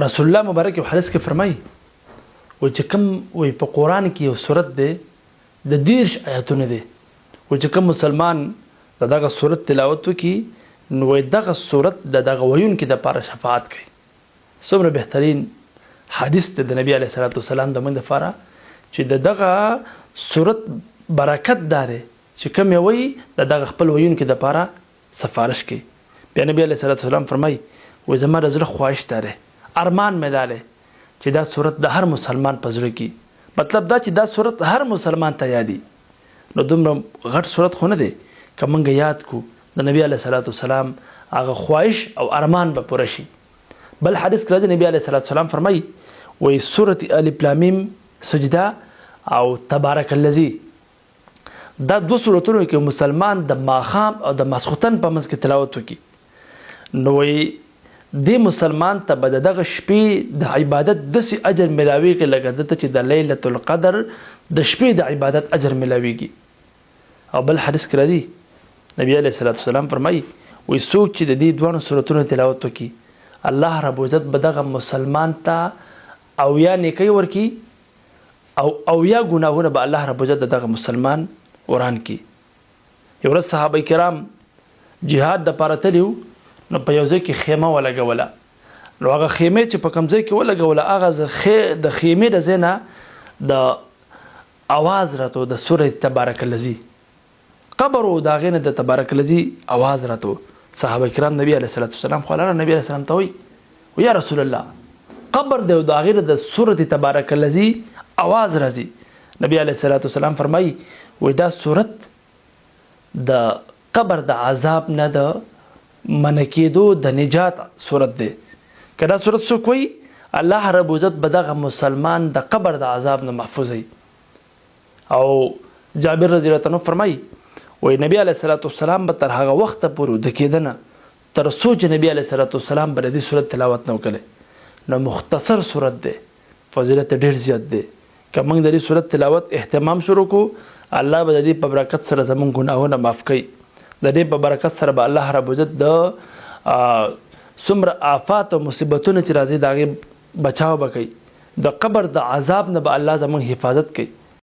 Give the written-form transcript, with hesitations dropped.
رسول الله مبارک په حدیث کې فرمایي و چې کوم وي په قران کې یو سورت دی د 10 آیاتونه دي و چې کوم مسلمان دغه سورت تلاوت وکي نو دغه سورت دغه ویون کې د لپاره شفاعت کوي. څومره بهترین حدیث د نبی علیه الصلاۃ والسلام د من لپاره چې دغه سورت برکت داره چې کوم وي دغه خپل ویون کې د لپاره سفارش کوي. بیا نبی علیه الصلاۃ والسلام فرمایي و زما د زړه خواهش داره ارمان مې داره چې دا صورت د هر مسلمان په زړه کې مطلب دا چې دا صورت هر مسلمان ته یادي نو دومره غټ صورت خو نه دی که موږ یاد کو د نبی علیه الصلاۃ والسلام هغه خواهش او ارمان به پوره شي. بل حدیث کې راځي نبی علیه الصلاۃ والسلام فرمایي وایي سورت الف لام میم سجده او تبارک الذی دا دو سورتونو کې مسلمان د ماښام او د ماسخوتن په منځ کې تلاوت وکړي نو وایي دی مسلمان ته به دغه شپې د عبادت داسې اجر ملاویږي لکه دته چې د لیلة القدر د شپې د عبادت اجر ملاویږي. او بل حدیث کې راځي نبی علیه الصلاۃ والسلام فرمایي وایي څوک چې د دې دوه سورتونو تلاوت وکړي الله رب عزت به دغه مسلمان ته اویا نیکۍ ورکړي او اویا ګناهونه به الله رب عزت دغه مسلمان وران کړي. یو ورځ صحابه کرام جهاد دپاره تلي نو په یو ځای کې خیمه ولګوله نو هغه خیمې چې په کوم ځای کې ولګوله هغه د خیمې د ځای نه د اواز راتو د سورة تبارک الذی قبر و د هغې نه د تبارک الذی اواز راتو. صحابه کرام نبی علیه الصلاۃ والسلام خو لاړه نبی علیه السلام ته وایي یا رسول الله قبر دی او د هغې نه د سورة تبارک الذی اواز راځي. نبی علیه الصلاۃ والسلام فرمایي وایي دا صورت د قبر د عذاب نه د منکیدو د نجات صورت دی. که دا صورت څوک وایي الله رب عزت به دغه مسلمان د قبر د عذاب نه محفوظ وي. او جابر رضی الله عنه فرمایي وایي نبی علیه الصلاۃ والسلام به تر هغه وخته پورې وده کېده نه تر څو چې نبی علیه الصلاۃ والسلام به د دې صورت تلاوت نه وکړي. نو مختصر صورت دی فضیلت ډېر زیات دی. که موږ د دې صورت تلاوت اهتمام شروع کړو الله به د دې په برکت سره زموږ ګناهونه معاف کوي. د دې په برکت سره به الله رب عزت د څومره آفات او مصیبتونه چې راځي د هغې بچاو به کوي. د قبر د عذاب نه به الله زموږ حفاظت کوي.